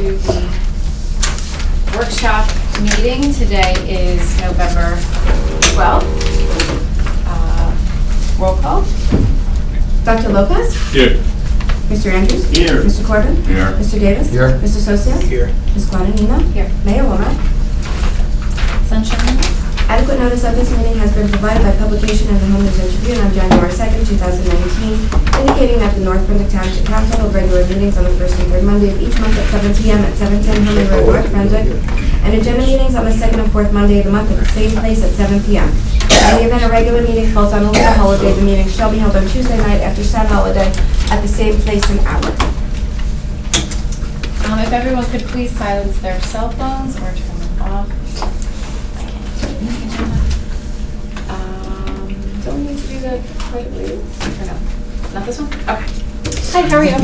to the workshop meeting. Today is November 12th. Roll call. Dr. Lopez? Here. Mr. Andrews? Here. Mr. Corbin? Here. Mr. Davis? Here. Mr. Socia? Here. Ms. Guadagnino? Here. Mayor Womack? Sunshine. Adequate notice of this meeting has been provided by publication in the Homeland Tribune on January 2nd, 2019, indicating that the North Brunswick Township Council will regular meetings on the first and third Monday of each month at 7 p.m. at 710 Henry Road, North Brunswick, and agenda meetings on the second and fourth Monday of the month at the same place at 7 p.m. In the event a regular meeting falls on a legal holiday, the meeting shall be held on Tuesday night after said holiday at the same place and hour. If everyone could please silence their cell phones or turn them off. Don't we need to do the pledge of allegiance? Or no? Not this one? Okay. Hi, how are you?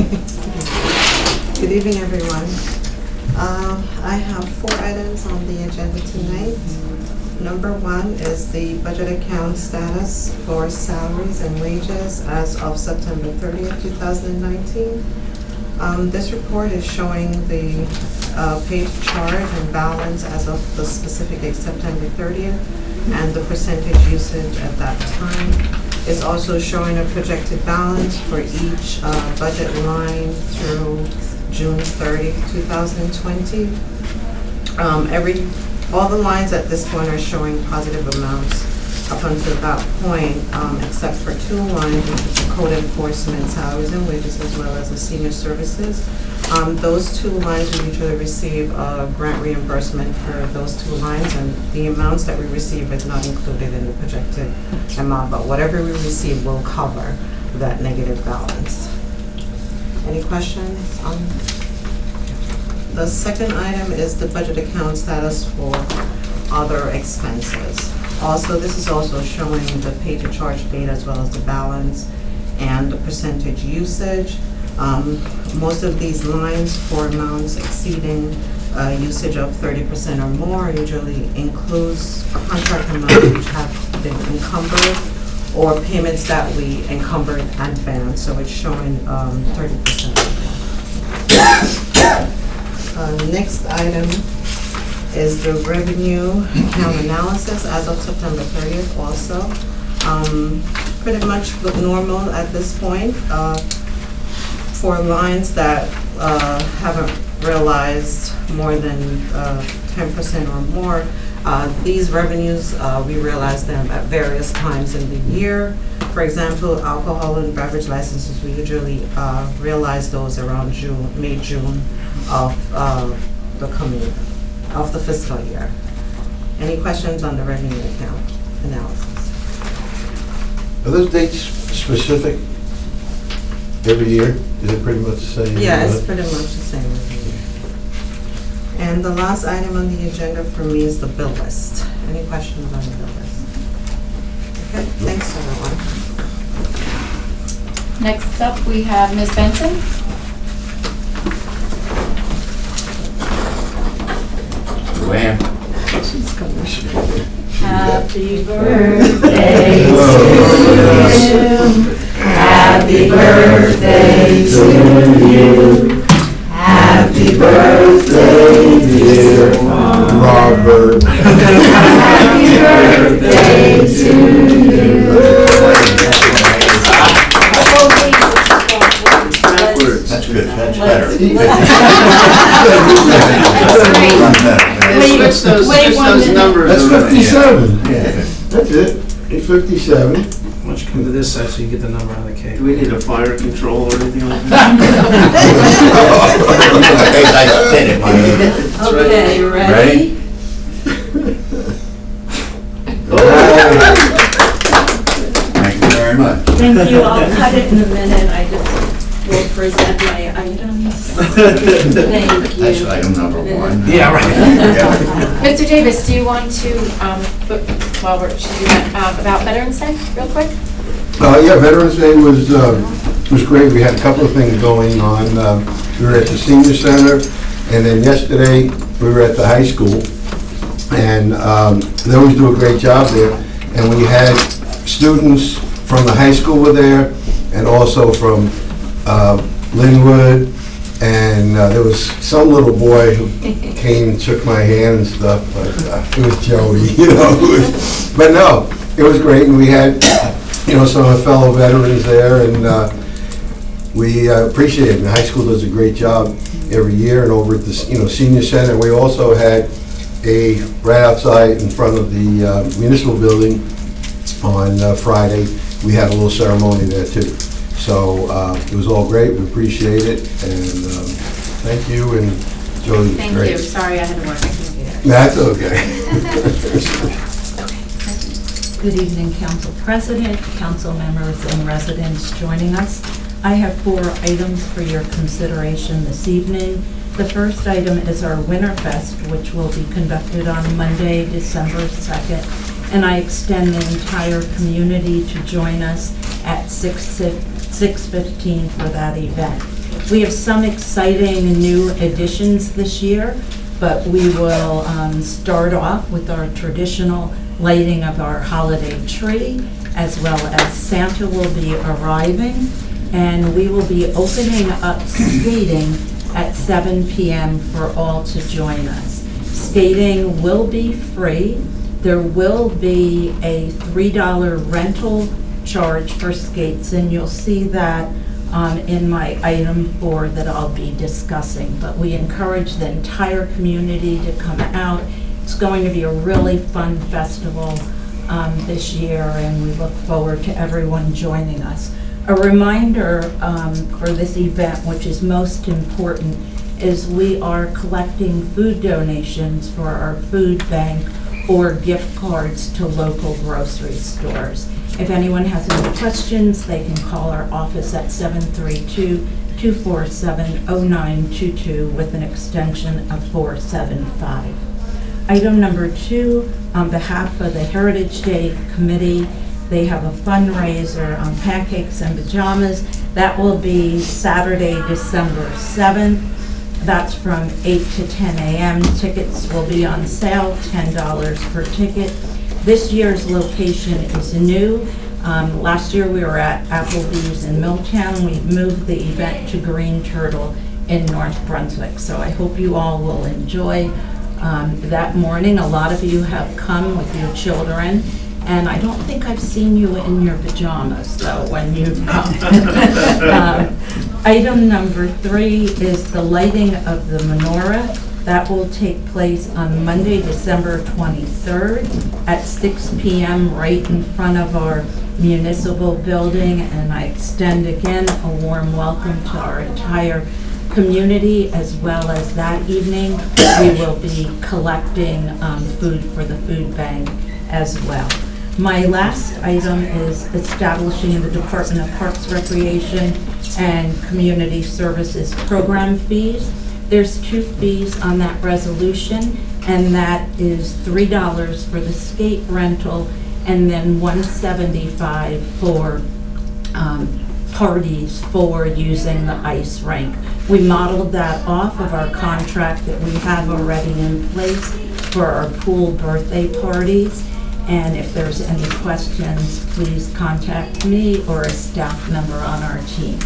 Good evening, everyone. I have 4 items on the agenda tonight. Number 1 is the budget account status for salaries and wages as of September 30th, 2019. This report is showing the paid charge and balance as of the specific date, September 30th, and the percentage usage at that time. It's also showing a projected balance for each budget line through June 30, 2020. All the lines at this point are showing positive amounts up until that point, except for 2 lines, which is the code enforcement salaries and wages, as well as the senior services. Those 2 lines, we usually receive grant reimbursement for those 2 lines, and the amounts that we receive is not included in the projected amount, but whatever we receive will cover that negative balance. Any questions on? The second item is the budget account status for other expenses. Also, this is also showing the pay to charge date as well as the balance and the percentage usage. Most of these lines for amounts exceeding usage of 30% or more usually includes contract amounts which have been encumbered or payments that we encumbered in advance, so it's showing 30%. Next item is the revenue account analysis as of September 30th also. Pretty much look normal at this point. For lines that haven't realized more than 10% or more, these revenues, we realize them at various times in the year. For example, alcohol and beverage licenses, we usually realize those around May, June of the fiscal year. Any questions on the revenue account analysis? Are those dates specific every year? Is it pretty much the same? Yeah, it's pretty much the same every year. And the last item on the agenda for me is the bill list. Any questions on the bill list? Okay, thanks everyone. Next up, we have Ms. Benson. Wham. Happy birthday to you. Happy birthday to you. Happy birthday, dear Robert. Happy birthday to you. That's good, that's better. Switch those numbers. That's over. 57. Yeah. That's it. It's 57. Why don't you come to this side so you get the number on the cake? Do we need a fire control or anything like I spin it, Okay, you ready? Thank you very much. Thank you. I'll cut it in a minute. I just will present my items. Thank you. That's item number 1. Yeah, right. Mr. Davis, do you want to, while we're doing that, about Veterans Day, real quick? Yeah, Veterans Day was great. We had a couple of things going on. We were at the senior center, and then yesterday we were at the high school, and they always do a great job there. And we had students from the high school were there, and also from Linwood, And there was some little boy who came and shook my hand and stuff, but it was Joey, you know. But no, it was great, and we had, you know, some of the fellow veterans there, and we appreciate it. And the high school does a great job every year, and over at the, you know, senior center, we also had right outside in front of the municipal building on Friday, we had a little ceremony there too. So it was all great, we appreciate it, and thank you, and Joey was Thank great. you, sorry I had to work, I couldn't be there. That's okay. Good evening, Council President, council members, and residents joining us. I have 4 items for your consideration this evening. The first item is our Winterfest, which will be conducted on Monday, December 2nd, and I extend the entire community to join us at 6:15 for that event. We have some exciting new additions this year, but we will start off with our traditional lighting of our holiday tree, as well as Santa will be arriving, and we will be opening up skating at 7 p.m. for all to join us. Skating will be free. There will be a $3 rental charge for skates, and you'll see that in my item 4 that I'll be discussing. But we encourage the entire community to come out. It's going to be a really fun festival this year, and we look forward to everyone joining us. A reminder for this event, which is most important, is we are collecting food donations for our food bank or gift cards to local grocery stores. If anyone has any questions, they can call our office at 732-247-0922 with an extension of 475. Item number 2, on behalf of the Heritage Day Committee, they have a fundraiser on pancakes and pajamas. That will be Saturday, December 7th. That's from 8 to 10 a.m. Tickets will be on sale, $10 per ticket. This year's location is new. Last year we were at Applebee's in Milltown. We've moved the event to Green Turtle in North Brunswick. So I hope you all will enjoy that morning. A lot of you have come with your children, and I don't think I've seen you in your pajamas, though, when you've come. Item number 3 is the lighting of the menorah. That will take place on Monday, December 23rd at 6 p.m. right in front of our municipal building. And I extend again a warm welcome to our entire community, as well as that evening we will be collecting food for the food bank as well. My last item is establishing the Department of Parks, Recreation, and Community Services program fees. There's 2 fees on that resolution, and that is $3 for the skate rental and then $175 for parties for using the ice rink. We modeled that off of our contract that we have already in place for our pool birthday parties. And if there's any questions, please contact me or a staff member on our team.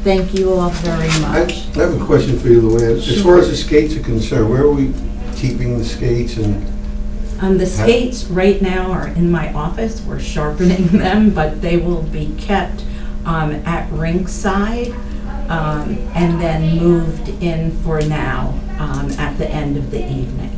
Thank you all very I much. have a question for you, Luann. As far as the skates are concerned, where are we keeping the skates and? The skates right now are in my office. We're sharpening them, but they will be kept at Rinkside and then moved in for now at the end of the evening.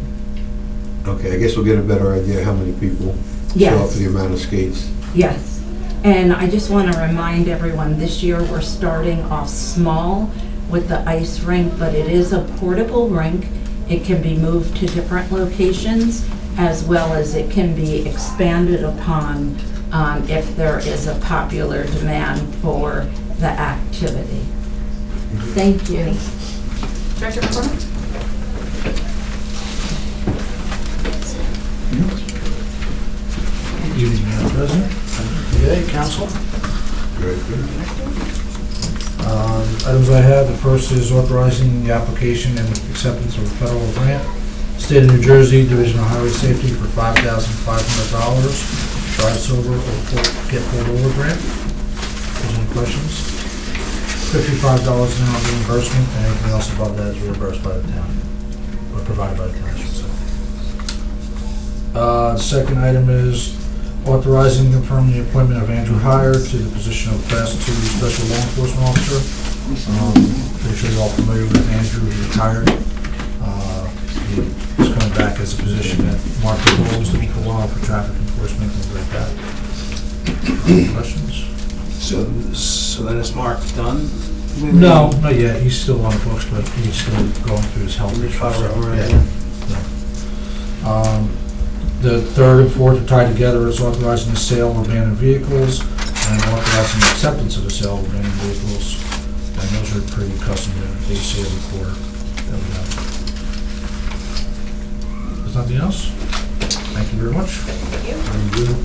Okay, I guess we'll get a better idea how many people show up for the amount of skates. Yes. And I just want to remind everyone, this year we're starting off small with the ice rink, but it is a portable rink. It can be moved to different locations, as well as it can be expanded upon if there is a popular demand for the activity. Thank you. Director McCormick? Evening, Madam President. Good day, Council. Very good. Items I have, the first is authorizing the application and acceptance of a federal grant. State of New Jersey, Division of Highway Safety for $5,500. Drive sober or get pulled over grant. Any questions? $55 an hour reimbursement, and anything else above that is reimbursed by the town, or provided by the town, I should say. The second item is authorizing and confirming the appointment of Andrew Heyer to the position of Class 2 Special Law Enforcement Officer. Pretty sure you're all familiar with Andrew, he retired. He's coming back as a position that Mark Bigelow was looking for a while for traffic enforcement, things like that. Any questions? So then is Mark done? No, not yet. He's still on the books, but he's still going through his health issues. Recovery, so, right. yeah. The third and fourth are tied together as authorizing the sale of abandoned vehicles and authorizing the acceptance of the sale of abandoned vehicles. And those are pretty customary. They say every quarter that we have. There's nothing else? Thank you very much. Thank you. Very good.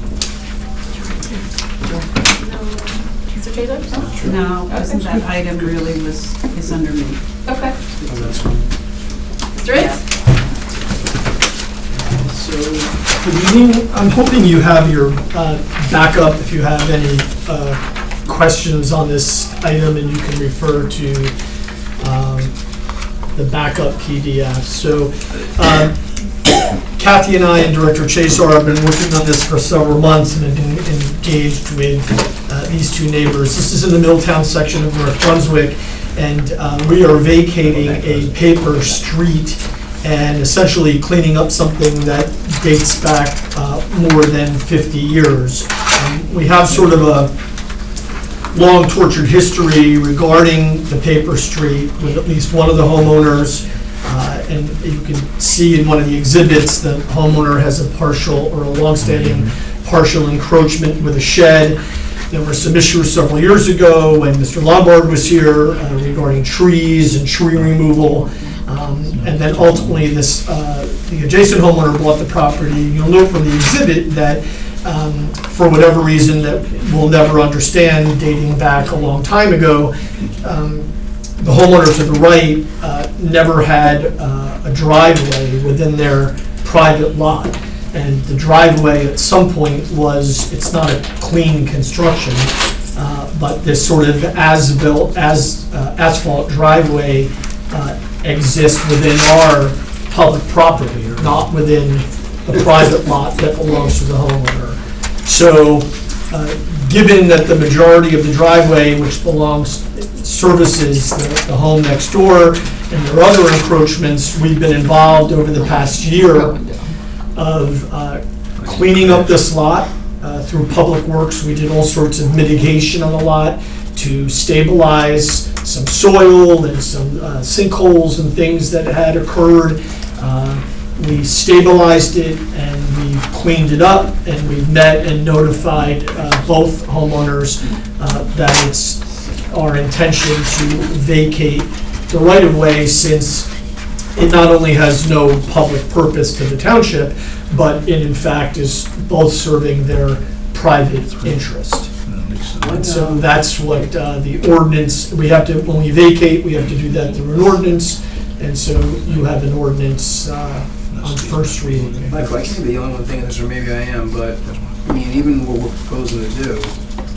Mr. Chaser? No, Okay. that item really is under me. Okay. Oh, that's fine. Mr. Ritz? So, good evening. I'm hoping you have your backup if you have any questions on this item, and you can refer to the backup PDF. So, Kathy and I and Director Chasar have been working on this for several months and have been engaged with these two neighbors. This is in the Milltown section of North Brunswick, and we are vacating a paper street and essentially cleaning up something that dates back more than 50 years. We have sort of a long tortured history regarding the paper street with at least one of the homeowners. And you can see in one of the exhibits, the homeowner has a partial or a longstanding partial encroachment with a shed. There were some issues several years ago when Mr. Lombard was here regarding trees and tree removal. And then ultimately this, the adjacent homeowner bought the property. You'll note from the exhibit that for whatever reason that we'll never understand, dating back a long time ago, the homeowner to the right never had a driveway within their private lot. And the driveway at some point was, it's not a clean construction, but this sort of asphalt driveway exists within our public property, not within the private lot that belongs to the homeowner. So, given that the majority of the driveway, which services the home next door, and there are other encroachments, we've been involved over the past year of cleaning up this lot through Public Works. We did all sorts of mitigation on the lot to stabilize some soil and some sinkholes and things that had occurred. We stabilized it and we cleaned it up, and we've met and notified both homeowners that it's our intention to vacate the right-of-way, since it not only has no public purpose to the township, but it in fact is both serving their private interest. And so that's what the ordinance, we have to, when we vacate, we have to do that through an ordinance, and so you have an ordinance on first reading. Michael, I can't be the only one thinking this, or maybe I am, but, I mean, even what we're proposing to do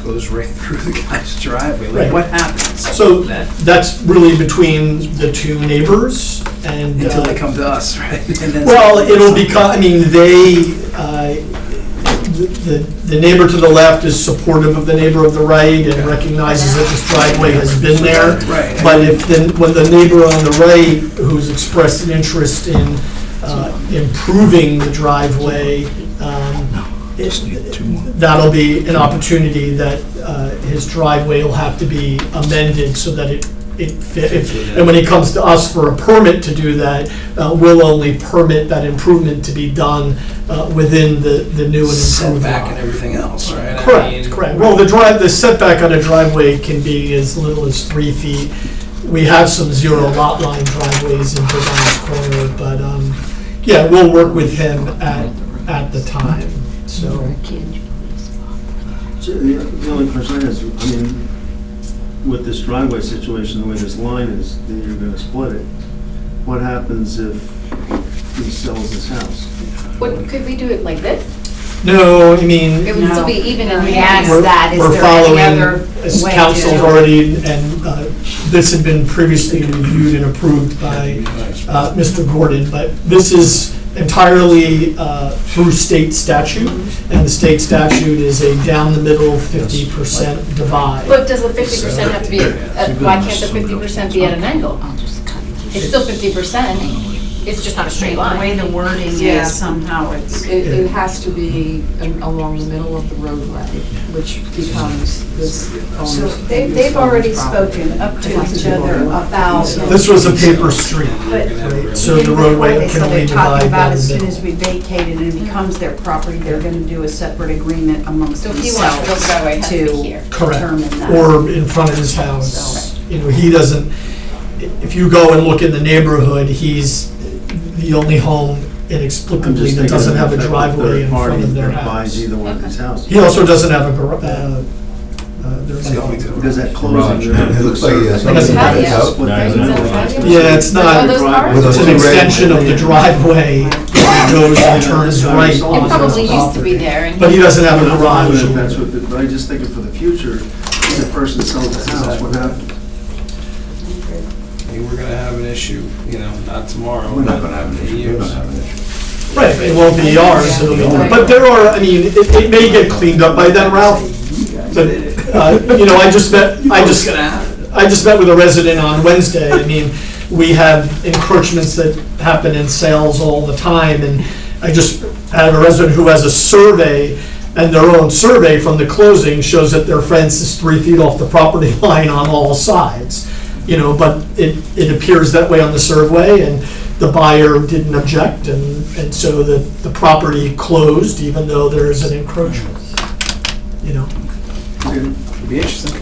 goes right through the guy's driveway. Like, Right. what happens? So Then? that's really between the two neighbors, and Until they come to us, right? And then- well, it'll become, I mean, the neighbor to the left is supportive of the neighbor of the right and recognizes that this driveway has been there. Right. But when the neighbor on the right, who's expressed an interest in improving the driveway, that'll be an opportunity that his driveway will have to be amended so that it fit. And when he comes to us for a permit to do that, we'll only permit that improvement to be done within the new and improved Setback and lot. everything else, right? I Correct, mean- correct. Well, the setback on a driveway can be as little as 3 feet. We have some zero lot line driveways in Devon's Corner, but, yeah, we'll work with him at the time, so. The only question is, I mean, with this driveway situation, the way this line is, then you're gonna split it. What happens if he sells his house? Could we do it like this? No, I mean, It would still be even in the Yes. end. we're that. Is we're there any following, other as way council's to- already and this had been previously reviewed and approved by Mr. Gordon, but this is entirely through state statute, and the state statute is a down-the-middle 50% divide. But does the 50% have to be, why can't the 50% be at an angle? It's still 50%, it's just not a straight The way line. the wording Yeah. is, somehow it's, It has to be along the middle of the roadway, which becomes this owner's. so they've already spoken up to each other about. This was a paper street, But right? So the roadway can only They're talking divide about down as the soon middle. as we vacate it and it becomes their property, they're gonna do a separate agreement amongst So if he wants to build themselves a driveway, it has to be to here. Correct. determine that. Or in front of his house. You know, he doesn't, if you go and look in the neighborhood, he's the only home I'm inexplicably just that thinking doesn't have a of the driveway in third party front of their that buys house. either one of these houses. He also doesn't have a garage. Because that closing. It looks like he has something something about that's patio. out. Split Right, that is that out. a patio? Yeah, it's Are not, those cars? With a it's an little extension of the Yeah. driveway that goes and turns right It onto probably his used to be property. there, and But he doesn't have a I'm fine garage. with it, that's what, but I just thinking for the future, if the person sells the house, what happens? I mean, we're gonna have an issue, you know, not tomorrow. We're not but gonna have an in issue, we're years. not having an issue. Right, it won't be ours, it'll be, but there are, I mean, it may get cleaned up by then, Ralph. But, you know, I just met with a resident on Wednesday. I mean, we have encroachments that happen in sales all the time, and I just had a resident who has a survey, and their own survey from the closing shows that their fence is 3 feet off the property line on all sides. You know, but it appears that way on the survey, and the buyer didn't object, and so the property closed even though there is an encroachment. You know, It'd be interesting.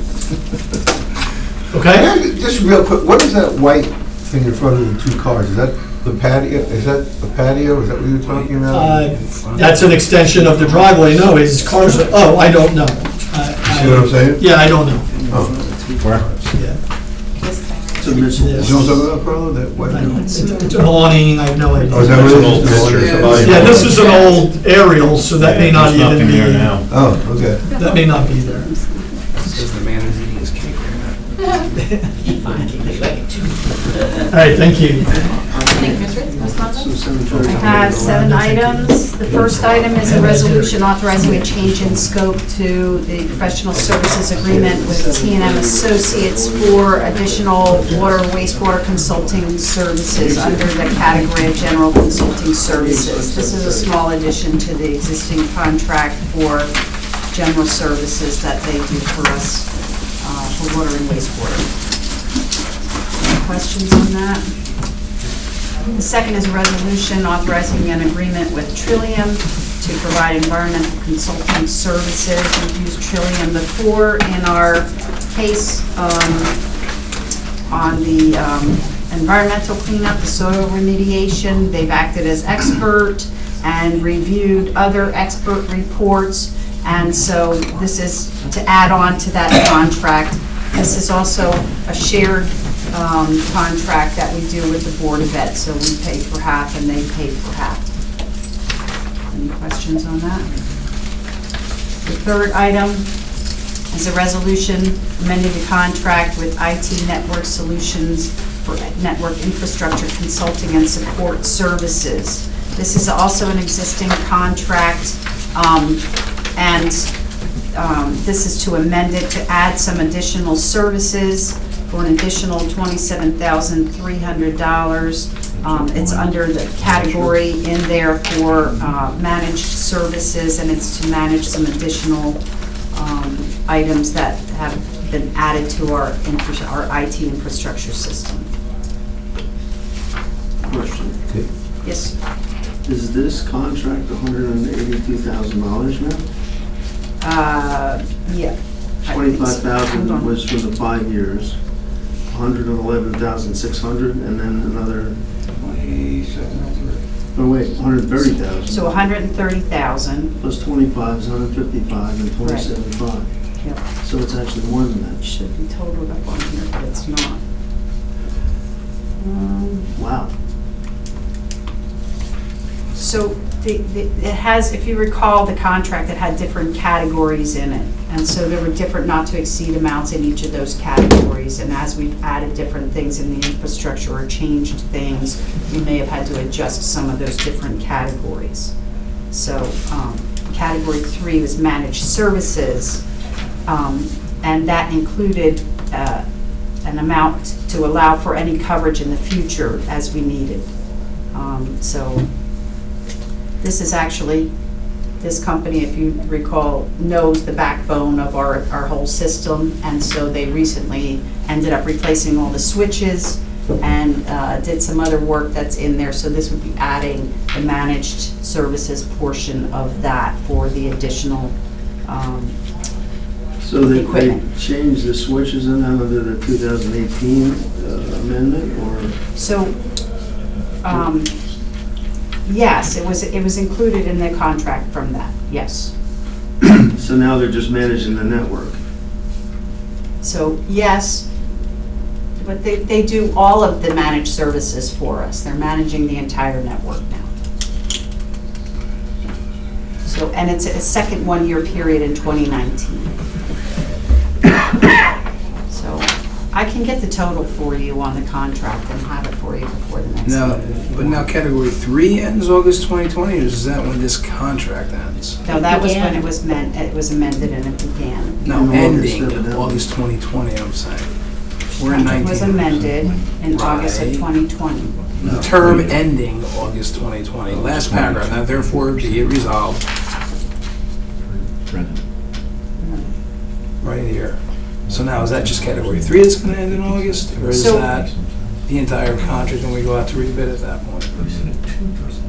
okay? Just real quick, what is that white thing in front of the two cars? Is that the patio? Is that the patio? Is that what you were talking about? That's an extension of the driveway. No, his cars are, oh, I don't know. See what I'm saying? Yeah, I don't know. Oh. Yeah. So Mitch, You know what I'm talking about, Carlo? That white? It's an awning, I have no idea. Oh, is that what it Old is? picture. Yeah, this is an old aerial, so that may not even be, Oh, okay. that may not be there. Says the man is eating his cake All right, thank you. Thank you, Mr. Responsible? I have 7 items. The first item is a resolution authorizing a change in scope to the professional services agreement with T&M Associates for additional water wastewater consulting services under the category of general consulting services. This is a small addition to the existing contract for general services that they do for us for water and wastewater. Any questions on that? The second is a resolution authorizing an agreement with Trillium to provide environmental consulting services. We've used Trillium before in our case on the environmental cleanup, the soil remediation. They've acted as expert and reviewed other expert reports. And so this is to add on to that contract. This is also a shared contract that we do with the Board of Ed, so we pay for half and they pay for half. Any questions on that? The third item is a resolution amending the contract with IT Network Solutions for network infrastructure consulting and support services. This is also an existing contract, and this is to amend it to add some additional services for an additional $27,300. It's under the category in there for managed services, and it's to manage some additional items that have been added to our IT infrastructure system. question, Yes, is this contract $182,000 now? yeah. I think so. Hold $25,000 on. was for the 5 years, $111,600, and then another, oh wait, $130,000. So $130,000. Plus 25 is 155 and 27.5. Yep. So it's actually more than that. Should be totaled up on here, but it's not. Wow. So it has, if you recall, the contract, it had different categories in it. And so there were different not-to-exceed amounts in each of those categories. And as we've added different things in the infrastructure or changed things, we may have had to adjust some of those different categories. So Category 3 was managed services, and that included an amount to allow for any coverage in the future as we needed. So this is actually, this company, if you recall, knows the backbone of our whole system, and so they recently ended up replacing all the switches and did some other work that's in there. So this would be adding the managed services portion of that for the additional So they equipment. changed the switches in under the 2018 amendment, or? So, yes, it was included in the contract from that, yes. So now they're just managing the network? So, yes, but they do all of the managed services for us. They're managing the entire network now. So, and it's a second one-year period in 2019. So, I can get the total for you on the contract and have it for you before the next Now, meeting. but now Category 3 ends August 2020, or is that when this contract ends? No, that was when it was amended and it began. No, In August, ending evidently. August 2020, I'm saying. We're in Contract was 19. amended in August of Right. 2020. The term ending August 2020. Last paragraph, now therefore be it resolved. Right here. So now, is that just Category 3 that's going to end in August? Or is So- that the entire contract and we go out to rebid at that point?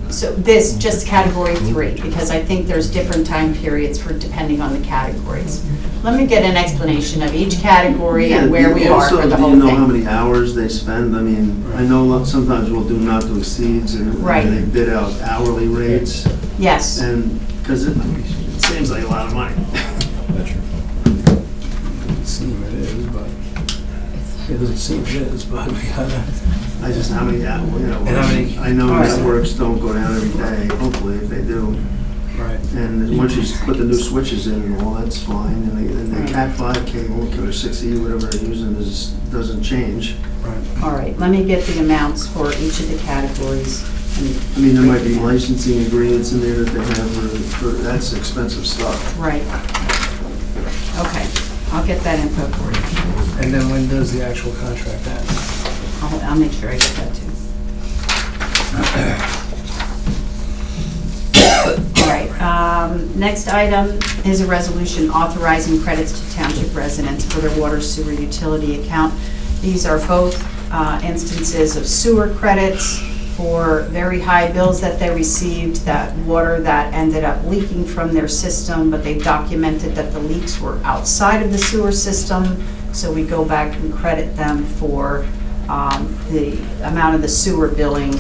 So this, just Category 3, because I think there's different time periods for depending on the categories. Let me get an explanation of each category and where we are for the whole Also, do you know how thing. many hours they spend? I mean, I know sometimes we'll do not to exceeds, and Right. they bid out hourly rates, Yes, and, because it seems like a lot of money. It seems it is, but it doesn't seem it is, but we gotta. I just, how many, And how many- I know All right. networks don't go down every day, hopefully, if they do. Right. And once you put the new switches in and all, that's fine, and the Cat 5 cable, or 6E, whatever they're using, doesn't change. Right. all right, let me get the amounts for each of the categories. And I mean, there might be break it down. licensing agreements in there that they have for, that's expensive stuff. Right. Okay, I'll get that info for you. And then when does the actual contract end? I'll make sure I get that too. All right, next item is a resolution authorizing credits to township residents for their water sewer utility account. These are both instances of sewer credits for very high bills that they received, that water that ended up leaking from their system, but they documented that the leaks were outside of the sewer system. So we go back and credit them for the amount of the sewer billing,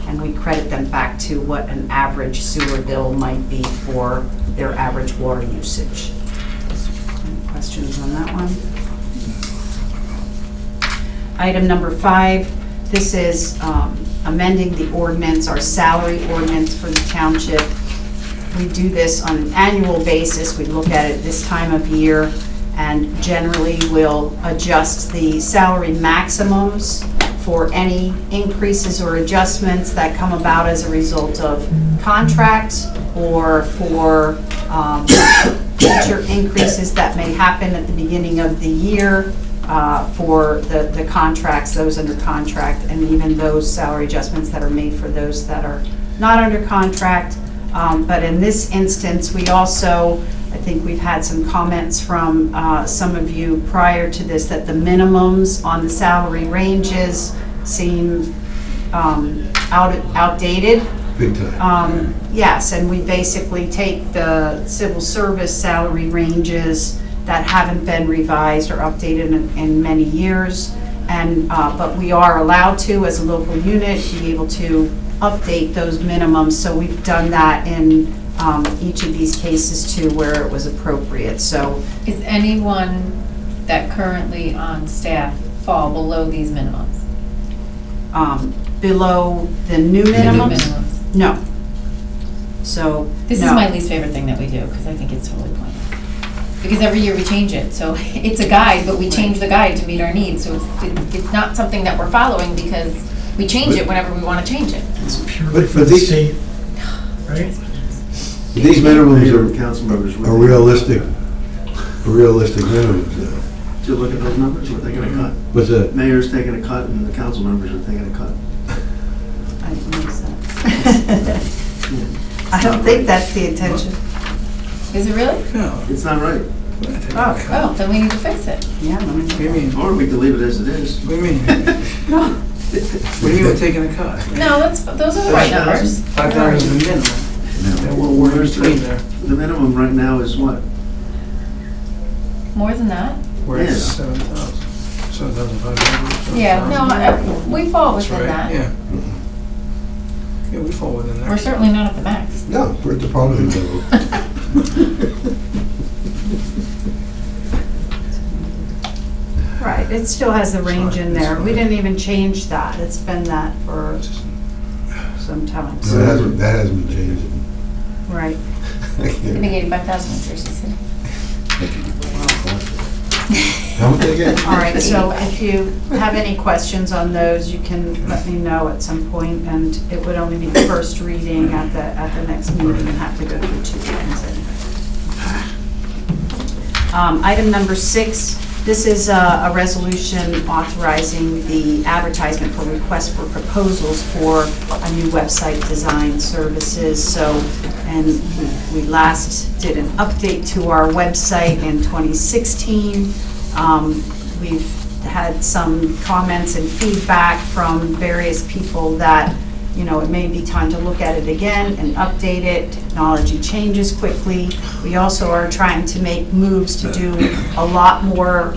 and we credit them back to what an average sewer bill might be for their average water usage. Any questions on that one? Item number 5, this is amending the ordinance, our salary ordinance for the township. We do this on an annual basis. We look at it this time of year, and generally we'll adjust the salary maximums for any increases or adjustments that come about as a result of contracts or for future increases that may happen at the beginning of the year for the contracts, those under contract, and even those salary adjustments that are made for those that are not under contract. But in this instance, we also, I think we've had some comments from some of you prior to this, that the minimums on the salary ranges seem outdated. Big time. Yes, and we basically take the civil service salary ranges that haven't been revised or updated in many years, and but we are allowed to, as a local unit, be able to update those minimums. So we've done that in each of these cases too, where it was appropriate. So Is anyone that currently on staff fall below these minimums? below the new minimums? No. So, This is no. my least favorite thing that we do, because I think it's totally pointless. because every year we change it, so it's a guide, but we change the guide to meet our needs, so it's not something that we're following because we change it whenever we want to change it. It's purely But for the these- state, right? These minimums Mayor are and council members. are realistic minimums. Did you look at those numbers? Were they gonna cut? What's that? Mayor's taking a cut and the council members are taking a cut. I didn't notice that. I don't think that's the intention. Is it really? No. It's not right. Oh, then we need to fix it. Yeah, let me. What do you mean? Or we can leave it as it is. What do you mean? What do you mean we're taking a cut? No, those are the right numbers. 5,000 is the minimum. And we're in between there. The minimum right now is what? More than that? We're at Yeah. 7,000. 7,500. Yeah, no, we fall That's within right, that. yeah. Yeah, we fall within that. We're certainly not at the max. No, we're at the poverty level. Right, it still has the range in there. We didn't even change that. It's been that for some time. No, that hasn't been changed. Right. I I think can't- 85,000 in Jersey City. How much they get? All right, so if you have any questions on those, you can let me know at some point, and it would only be the first reading at the next meeting, and have to go through 2 readings anyway. Item number 6, this is a resolution authorizing the advertisement for requests for proposals for a new website design services. So, and we last did an update to our website in 2016. We've had some comments and feedback from various people that, you know, it may be time to look at it again and update it. Technology changes quickly. We also are trying to make moves to do a lot more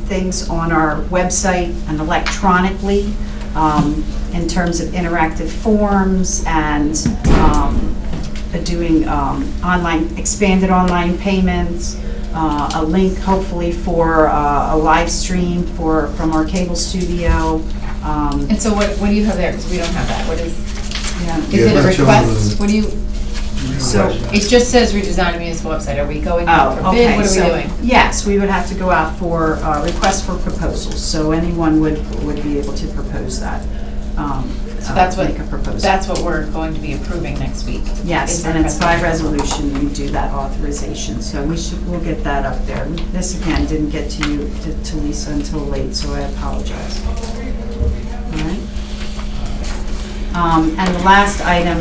things on our website and electronically in terms of interactive forms and doing expanded online payments, a link hopefully for a live stream from our cable studio. And so what do you have there? Because we don't have that. What is, Yeah. is Yeah, it a that's on request? the- What do you, So, it just says redesign a municipal website. Are we going out oh, for bid? okay, What are we so, doing? yes, we would have to go out for requests for proposals, so anyone would be able to propose that. So that's what, Make a proposal. that's what we're going to be approving next week. Yes, Is and the it's by resolution, we do that authorization, so we'll get that up there. This, again, didn't get to you, to Lisa until late, so I apologize. All right. And the last item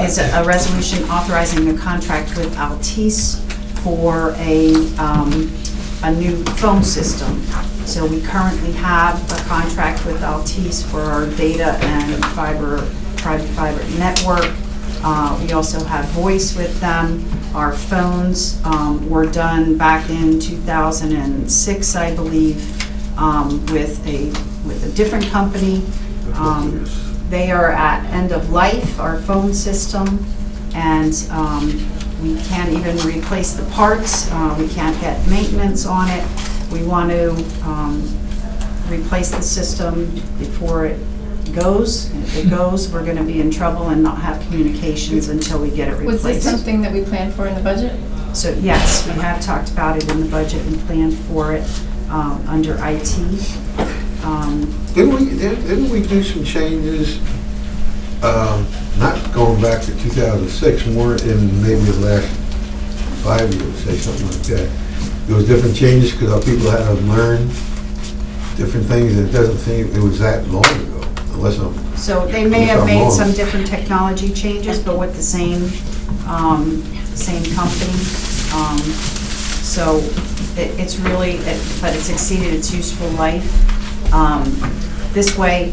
is a resolution authorizing a contract with Altice for a new phone system. So we currently have a contract with Altice for our data and private fiber network. We also have voice with them. Our phones were done back in 2006, I believe, with a different company. They are at end of life, our phone system, and we can't even replace the parts. We can't get maintenance on it. We want to replace the system before it goes. If it goes, we're going to be in trouble and not have communications until we get it Was replaced. this something that we planned for in the budget? So yes, we have talked about it in the budget and planned for it under IT. Didn't we do some changes, not going back to 2006, more in maybe the last 5 years, say something like that? There was different changes because our people had to learn different things, and it doesn't seem it was that long ago, unless I'm... So they may have Unless I'm made wrong. some different technology changes, but with the same company. So it's really, but it's exceeded its useful life. This way,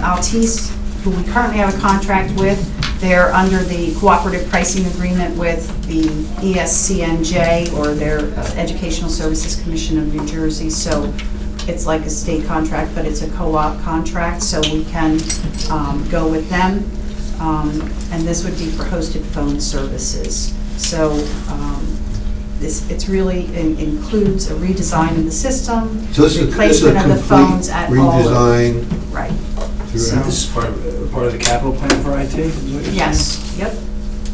Altice, who we currently have a contract with, they're under the cooperative pricing agreement with the ESCNJ, or their Educational Services Commission of New Jersey. So it's like a state contract, but it's a co-op contract, so we can go with them. And this would be for hosted phone services. So it's really includes a redesign of the system, So this is a replacement of the phones complete at all. redesign. Right. throughout. This is part of the capital plan for IT? Is what you're saying? Yes, yep.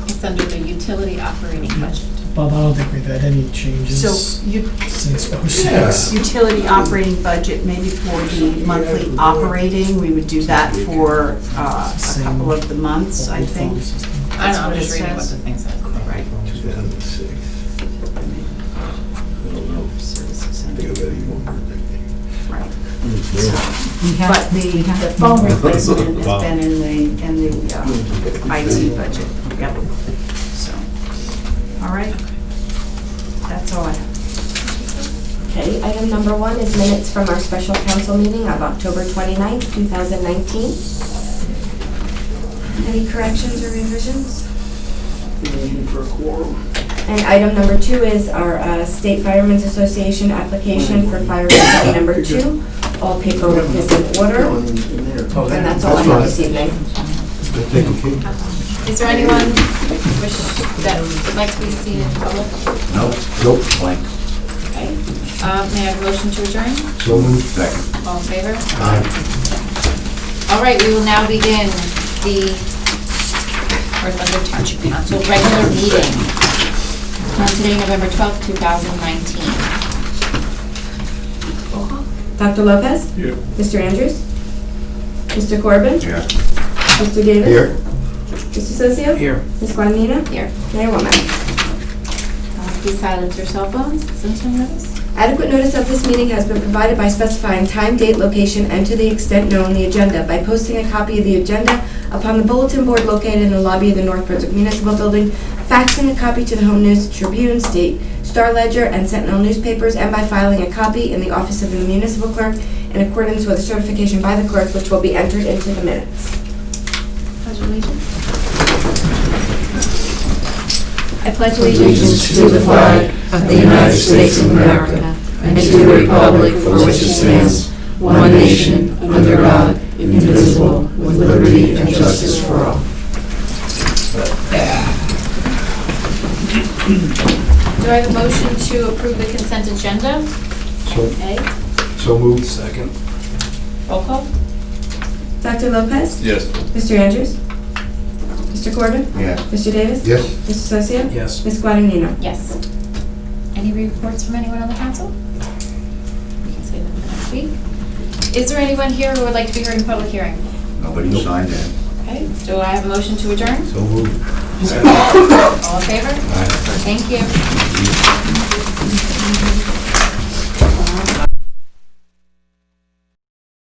It's under the utility operating budget. Bob, I don't think we've had any changes So you, since '06. utility operating budget, maybe for the monthly operating, we would do that for a couple of the months, I think. I don't know, That's I'm what just it reading what says. the thing says. Right. 2006. Services and- Think of it, even more. Right. We have- But the phone replacement has been in the IT budget. Yep. So, all right. That's all I have. Okay, item number 1 is minutes from our special council meeting of October 29th, 2019. Any corrections or revisions? And item number 2 is our State Firemen's Association application for fire company number 2. All paperwork is in order, and that's all I have this evening. Is there anyone wish that would like to be seen in public? Nope, blank. Okay. May I have a motion to adjourn? So moved. Second. All in favor? Aye. All right, we will now begin the North Brunswick Township Council regular meeting on today, November 12th, 2019. Dr. Lopez? Here. Mr. Andrews? Mr. Corbin? Here. Mr. Davis? Here. Mr. Sosio? Here. Ms. Guadagnino? Here. Mayor Womack? Please silence your cell phones. Citizen notice. Adequate notice of this meeting has been provided by specifying time, date, location, and to the extent known, the agenda by posting a copy of the agenda upon the bulletin board located in the lobby of the North Brunswick Municipal Building, faxing a copy to the Home News Tribune, State Star Ledger, and Sentinel newspapers, and by filing a copy in the office of the municipal clerk in accordance with a certification by the clerk, which will be entered into the minutes. Pledge allegiance. I pledge allegiance to the flag of the United States of America and to the republic for which it stands, one nation, under God, indivisible, with liberty and justice for all. Do I have a motion to approve the consent agenda? Okay. So moved. Second. Roll call. Dr. Lopez? Yes. Mr. Andrews? Mr. Corbin? Yes. Mr. Davis? Yes. Mr. Sosio? Yes. Ms. Guadagnino? Yes. Any reports from anyone on the council? We can save them for next week. Is there anyone here who would like to be heard in public hearing? Nobody signed in. Okay, do I have a motion to adjourn? So moved. All in favor? Aye. Thank you.